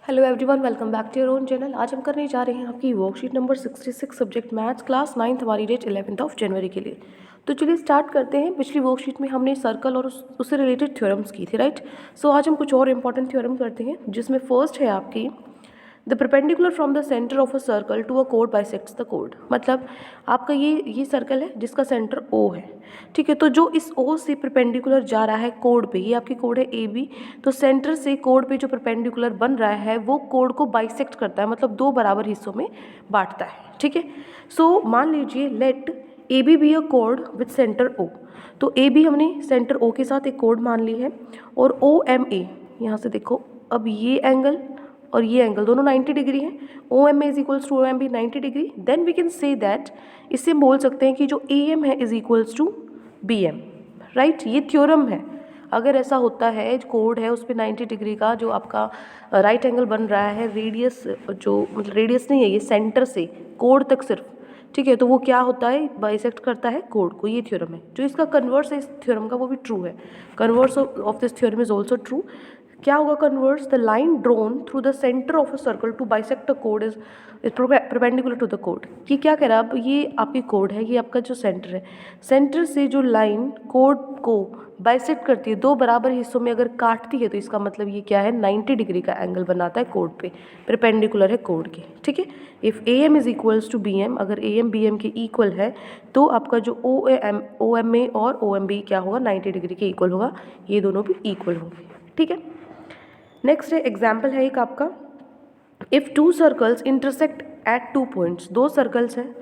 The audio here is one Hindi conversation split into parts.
Hello everyone, welcome back to your own channel. आज हम करने जा रहे हैं आपकी worksheet number 66 subject maths class 9th हमारी डेट 11 जनवरी के लिए। तो चलिए स्टार्ट करते हैं। पिछली वर्कशीट में हमने सर्कल और उससे रिलेटेड थ्योरम्स की थी, राइट। सो आज हम कुछ और इंपॉर्टेंट थ्योरम करते हैं, जिसमें फर्स्ट है आपकी the perpendicular from the centre of a circle to a code bisects the code. मतलब आपका ये सर्कल है जिसका सेंटर O है, ठीक है। तो जो इस O से परपेंडिकुलर जा रहा है कोड पे, ये आपकी कोड है AB, तो सेंटर से कोड पे जो परपेंडिकुलर बन रहा है वो कोड को बाइसेक्ट करता है, मतलब दो बराबर हिस्सों में बांटता है, ठीक है। सो मान लीजिए लेट AB बी अ कोड विथ सेंटर O। तो AB हमने सेंटर O के साथ एक कोड मान ली है, और OMA यहाँ से देखो, अब ये एंगल और ये एंगल दोनों 90 डिग्री है। OMA is equals to OMB 90 degree. Then we can say that, इससे हम बोल सकते हैं कि जो AM है is equals to BM, right. ये थ्योरम है। अगर ऐसा होता है, कोड है उस पर 90 डिग्री का जो आपका राइट एंगल बन रहा है, रेडियस जो मतलब रेडियस नहीं है, ये सेंटर से कोड तक सिर्फ, ठीक है, तो वो क्या होता है, बाइसेक्ट करता है कोड को। ये थ्योरम है। जो इसका कन्वर्स है इस थ्योरम का वो भी ट्रू है। Converse of this theorem is also true. क्या होगा converse? The line drone through the centre of a circle to bisect a code is perpendicular to the code. ये क्या कह रहा है? अब ये आपकी कोड है, ये आपका जो सेंटर है, सेंटर से जो लाइन कोड को बाइसेक्ट करती है, दो बराबर हिस्सों में अगर काटती है, तो इसका मतलब ये क्या है, 90 डिग्री का एंगल बनाता है कोड पे, परपेंडिकुलर है कोड के, ठीक है। If AM is equals to BM, अगर AM BM के इक्वल है तो आपका जो OMA और OMB क्या होगा, 90 डिग्री के इक्वल होगा। ये दोनों भी इक्वल होंगे, ठीक है। नेक्स्ट है एग्जाम्पल है एक आपका, if two circles intersect at 2 points. दो सर्कल्स हैं,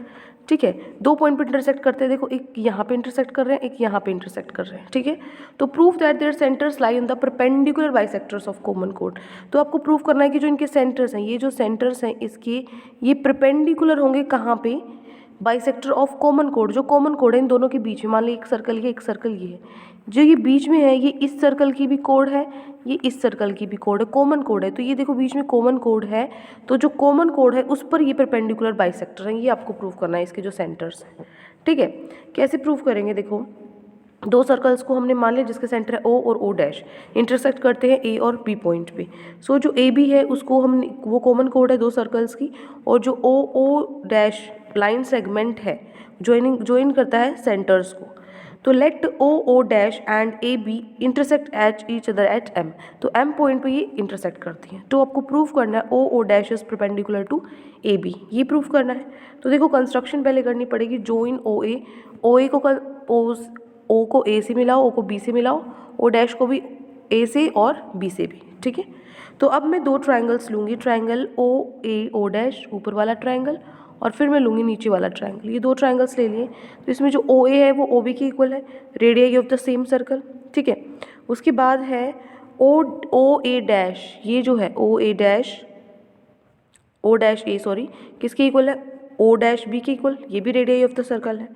ठीक है, दो पॉइंट पे इंटरसेक्ट करते हैं। देखो, एक यहाँ पे इंटरसेक्ट कर रहे हैं, एक यहाँ पे इंटरसेक्ट कर रहे हैं, ठीक है। तो prove that there centres lie in the perpendicular bisectors of common code. तो आपको प्रूव करना है कि जो इनके सेंटर्स हैं, ये जो सेंटर्स हैं इसके, ये परपेंडिकुलर होंगे कहाँ पे, बाइसेक्टर ऑफ कॉमन कोड। जो कॉमन कोड है इन दोनों के बीच में, मान ली एक सर्कल ये, एक सर्कल ये है, जो ये बीच में है, ये इस सर्कल की भी कोड है, ये इस सर्कल की भी कोड है, कॉमन कोड है। तो ये देखो बीच में कॉमन कोड है, तो जो कॉमन कोड है उस पर ये परपेंडिकुलर बाइसेक्टर हैं। ये आपको प्रूव करना है, इसके जो सेंटर्स हैं, ठीक है। कैसे प्रूव करेंगे? देखो, दो सर्कल्स को हमने मान लिया जिसके सेंटर है O और O डैश, इंटरसेक्ट करते हैं A और B पॉइंट पे। सो जो AB है उसको हम, वो कॉमन कोड है दो सर्कल्स की, और जो O डैश लाइन सेगमेंट है, ज्वाइन करता है सेंटर्स को। तो let O dash and AB intersect at each other at M। तो M पॉइंट पे ये इंटरसेक्ट करती हैं। तो आपको प्रूव करना है O dash is perpendicular to AB, ये प्रूव करना है। तो देखो कंस्ट्रक्शन पहले करनी पड़ेगी, जोइन OA को O को A से मिलाओ, O को B से मिलाओ, O डैश को भी A से और B से भी, ठीक है। तो अब मैं दो ट्राइंगल्स लूँगी, ट्राइंगल OA O डैश ऊपर वाला ट्राइंगल, और फिर मैं लूँगी नीचे वाला ट्राइंगल। ये दो ट्राइंगल्स ले लिए। तो इसमें जो OA है वो OB के इक्वल है, radius of the same circle, ठीक है। उसके बाद है OA डैश, ये जो है OA dash O dash A, sorry, किसके इक्वल है, O डैश B के इक्वल, ये भी रेडियस ऑफ द सर्कल है।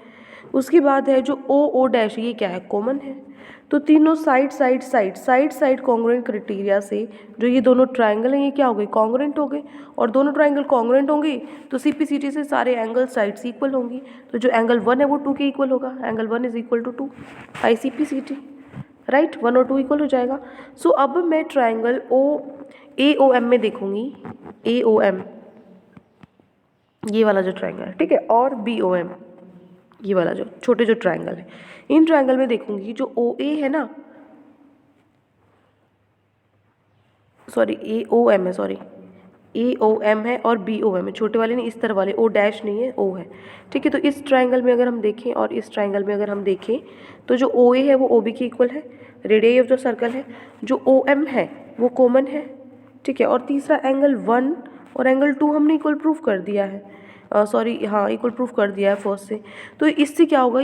उसके बाद है जो O डैश, ये क्या है, कॉमन है। तो तीनों साइड कॉन्ग्रुएंट क्राइटेरिया से जो ये दोनों ट्राइंगल हैं ये क्या हो गए, कॉन्ग्रुएंट हो गए। और दोनों ट्राइंगल कॉन्ग्रुएंट होंगे तो CPCT से सारे एंगल साइड्स इक्वल होंगी। तो जो एंगल 1 है वो 2 के इक्वल होगा, angle 1 is equal to 2 by CPCT, right. 1 और 2 इक्वल हो जाएगा। सो अब मैं ट्राइंगल AOM में देखूंगी, AOM ये वाला जो ट्राइंगल है, ठीक है, और BOM ये वाला जो छोटे जो ट्राइंगल है, इन ट्राइंगल में देखूंगी जो OA है ना, सॉरी AOM है, सॉरी AOM है और BOM है, छोटे वाले नहीं, इस तरह वाले, O डैश नहीं है, O है, ठीक है। तो इस ट्राइंगल में अगर हम देखें और इस ट्राइंगल में अगर हम देखें तो जो OA है वो OB के इक्वल है, रेडियस ऑफ जो सर्कल है। जो OM है वो कॉमन है, ठीक है। और तीसरा एंगल 1 और एंगल 2 हमने इक्वल प्रूफ कर दिया है, सॉरी हाँ इक्वल प्रूफ कर दिया है फर्स्ट से। तो इससे क्या होगा,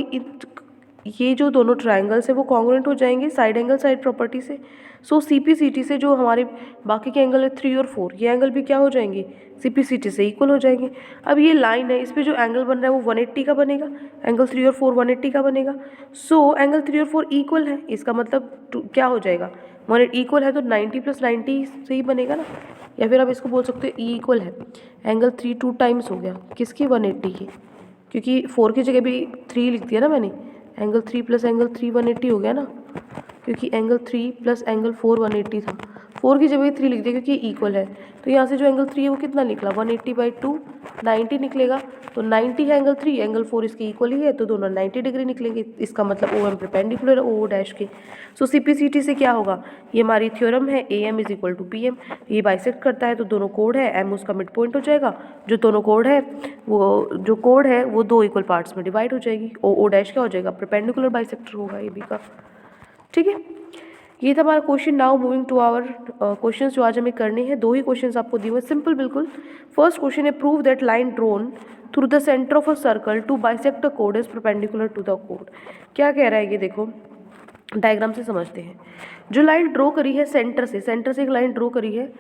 ये जो दोनों ट्राइंगल्स है वो कॉन्ग्रुएंट हो जाएंगे साइड एंगल साइड प्रॉपर्टी से। सो CPCT से जो हमारे बाकी के एंगल है 3 और 4, ये एंगल भी क्या हो जाएंगे, CPCT से इक्वल हो जाएंगे। अब ये लाइन है, इस पर जो एंगल बन रहा है वो 180 का बनेगा, एंगल 3 और 4 180 का बनेगा। सो एंगल 3 और 4 इक्वल है, इसका मतलब क्या हो जाएगा, 180 इक्वल है तो 90 + 90 से ही बनेगा ना। या फिर आप इसको बोल सकते हो E इक्वल है, एंगल 3 2 टाइम्स हो गया किसकी, 180 की, क्योंकि 4 की जगह भी 3 लिख दिया ना मैंने। एंगल 3 + एंगल 3 180 हो गया ना, क्योंकि एंगल 3 + एंगल 4 180 था। 4 की जगह 3 लिख दिया क्योंकि इक्वल है। तो यहाँ से जो एंगल 3 है वो कितना निकला, 180/2 90 निकलेगा। तो 90 है एंगल 3, एंगल 4 इसकी इक्वल ही है, तो दोनों 90 डिग्री निकलेंगे। इसका मतलब ओ एम परपेंडिकुलर है ओ डैश के। सो CPCT से क्या होगा, ये हमारी थ्योरम है AM = PM। ये बाइसेक्ट करता है तो दोनों कोड है, M उसका मिड पॉइंट हो जाएगा। जो दोनों कोड है वो 2 इक्वल पार्ट्स में डिवाइड हो जाएगी। ओ डैश क्या हो जाएगा, परपेंडिकुलर बाइसेक्टर होगा AB का। ठीक है, ये था हमारा question. Now moving to our questions जो आज हमें करने हैं। 2 ही क्वेश्चंस आपको दिए हुए, सिंपल बिल्कुल। फर्स्ट क्वेश्चन है, prove that line drone through the centre of a circle to bisect a code is perpendicular to the code. क्या कह रहा है ये, देखो डायग्राम से समझते हैं। जो लाइन ड्रॉ करी है सेंटर से एक लाइन ड्रॉ करी है,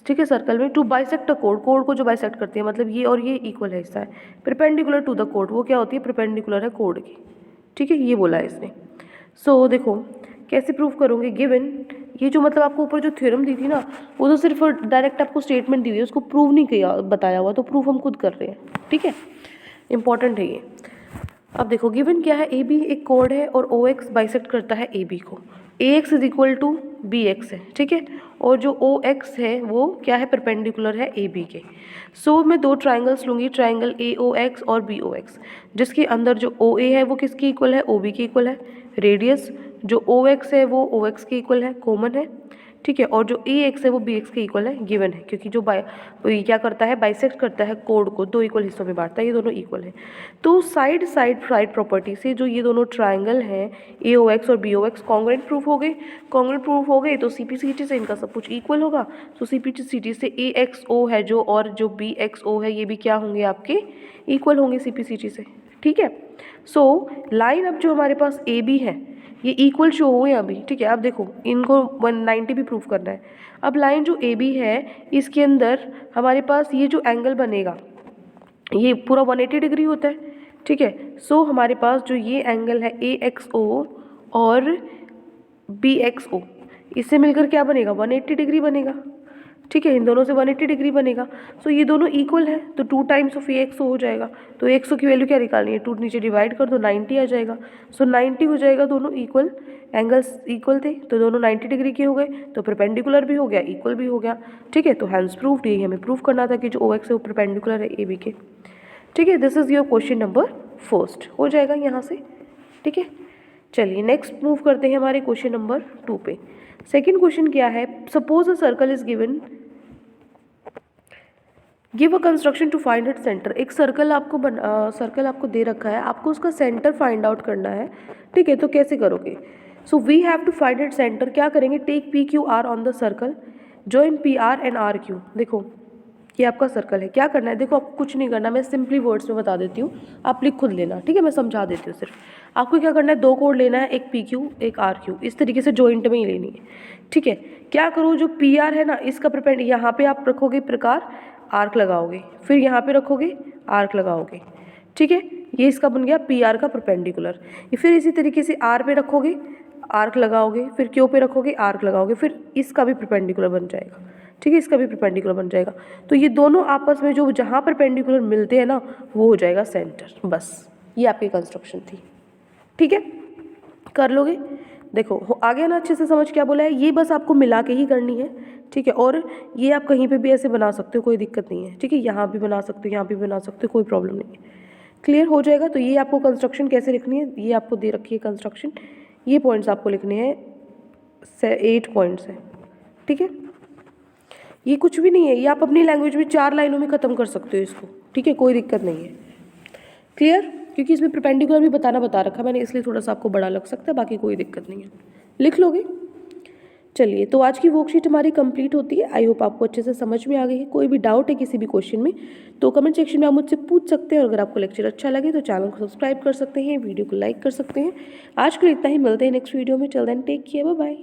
ठीक है, सर्कल में, टू बाइसेक्ट अ कोड को जो बाइसेक्ट करती है, मतलब ये और ये इक्वल है हिस्सा है, परपेंडिकुलर टू द कोड, वो क्या होती है, परपेंडिकुलर है कोड की। ठीक है, ये बोला है इसने। सो देखो कैसे प्रूव करोगे, गिवन ये जो मतलब आपको ऊपर जो थ्योरम दी थी ना, वो तो सिर्फ डायरेक्ट आपको स्टेटमेंट दी हुई है, उसको प्रूव नहीं किया बताया हुआ, तो प्रूफ हम खुद कर रहे हैं। ठीक है, इंपॉर्टेंट है ये। अब देखो गिवन क्या है, AB एक कोड है और OX बाइसेक्ट करता है AB को। AX = BX है, ठीक है, और जो OX है वो क्या है, परपेंडिकुलर है AB के। सो मैं 2 ट्राइंगल्स लूँगी, ट्राइंगल AOX और BOX, जिसके अंदर जो OA है वो किसकी इक्वल है, OB की इक्वल है। रेडियस जो OX है वो OX के इक्वल है, कॉमन है। ठीक है, और जो AX है वो BX के इक्वल है, गिवन है, क्योंकि जो ये क्या करता है, बाइसेक्ट करता है कोड को, 2 इक्वल हिस्सों में बांटता है, ये दोनों इक्वल है। तो साइड प्रॉपर्टी से जो ये दोनों ट्राइंगल हैं AOX और BOX कॉन्ग्रुएंट प्रूफ हो गए, तो CPCT से इनका सब कुछ इक्वल होगा। तो CPCT से AXO है जो, और जो BXO है, ये भी क्या होंगे, आपके इक्वल होंगे CPCT से। ठीक है, सो लाइन अब जो हमारे पास AB है ये इक्वल शो हुए अभी। ठीक है, अब देखो इनको 190 भी प्रूफ करना है। अब लाइन जो AB है इसके अंदर हमारे पास ये जो एंगल बनेगा ये पूरा 180 डिग्री होता है। ठीक है, सो हमारे पास जो ये एंगल है AXO और BXO, इससे मिलकर क्या बनेगा, 180 डिग्री बनेगा। ठीक है, इन दोनों से 180 डिग्री बनेगा। सो ये दोनों इक्वल है, तो 2 टाइम्स ऑफ AXO हो जाएगा। तो AXO की वैल्यू क्या निकालनी है, 2 नीचे डिवाइड कर दो, 90 आ जाएगा। सो 90 हो जाएगा, दोनों इक्वल, एंगल्स इक्वल थे तो दोनों 90 डिग्री के हो गए, तो परपेंडिकुलर भी हो गया, इक्वल भी हो गया। ठीक है, तो हैंस प्रूफ्ड, यही हमें प्रूफ करना था कि जो OX है वो परपेंडिकुलर है AB के। ठीक है, this is your question number first, हो जाएगा यहाँ से। ठीक है, चलिए नेक्स्ट मूव करते हैं हमारे क्वेश्चन नंबर 2 पे। सेकेंड क्वेश्चन क्या है, suppose a circle is given, give a construction to find it centre. एक सर्कल आपको दे रखा है, आपको उसका सेंटर फाइंड आउट करना है। ठीक है, तो कैसे करोगे, so we have to find it centre. क्या करेंगे, take PQR on the circle, join PR and RQ। देखो ये आपका सर्कल है, क्या करना है, देखो आपको कुछ नहीं करना, मैं सिंपली वर्ड्स में बता देती हूँ, आप लिख खुद लेना। ठीक है, मैं समझा देती हूँ। सिर्फ आपको क्या करना है, 2 कोड लेना है, एक PQ एक RQ, इस तरीके से जॉइंट में ही लेनी है। ठीक है, क्या करो, जो PR है ना इसका परपेंड, यहाँ पे आप रखोगे प्रकार, आर्क लगाओगे, फिर यहाँ पे रखोगे, आर्क लगाओगे। ठीक है, ये इसका बन गया PR का परपेंडिकुलर। फिर इसी तरीके से R पे रखोगे, आर्क लगाओगे, फिर Q पे रखोगे, आर्क लगाओगे, फिर इसका भी परपेंडिकुलर बन जाएगा। ठीक है, इसका भी परपेंडिकुलर बन जाएगा। तो ये दोनों आपस में जो जहाँ परपेंडिकुलर मिलते हैं ना, वो हो जाएगा सेंटर। बस ये आपकी कंस्ट्रक्शन थी। ठीक है, कर लोगे, देखो आ गया ना अच्छे से समझ, क्या बोला है, ये बस आपको मिला के ही करनी है। ठीक है, और ये आप कहीं पे भी ऐसे बना सकते हो, कोई दिक्कत नहीं है। ठीक है, यहाँ भी बना सकते हो, यहाँ भी बना सकते हो, कोई प्रॉब्लम नहीं है। क्लियर हो जाएगा। तो ये आपको कंस्ट्रक्शन कैसे लिखनी है, ये आपको दे रखी है कंस्ट्रक्शन, ये पॉइंट्स आपको लिखने हैं, 8 पॉइंट्स हैं। ठीक है, ये कुछ भी नहीं है, ये आप अपनी लैंग्वेज में 4 लाइनों में ख़त्म कर सकते हो इसको। ठीक है, कोई दिक्कत नहीं है। क्लियर, क्योंकि इसमें परपेंडिकुलर भी बता रखा मैंने, इसलिए थोड़ा सा आपको बड़ा लग सकता है, बाकी कोई दिक्कत नहीं है, लिख लोगे। चलिए, तो आज की वर्कशीट हमारी कंप्लीट होती है। आई होप आपको अच्छे से समझ में आ गई है। कोई भी डाउट है किसी भी क्वेश्चन में तो कमेंट सेक्शन में आप मुझसे पूछ सकते हैं। और अगर आपको लेक्चर अच्छा लगे तो चैनल को सब्सक्राइब कर सकते हैं, वीडियो को लाइक कर सकते हैं। आज के लिए इतना ही, मिलते हैं नेक्स्ट वीडियो में। चल then, take care, bye bye.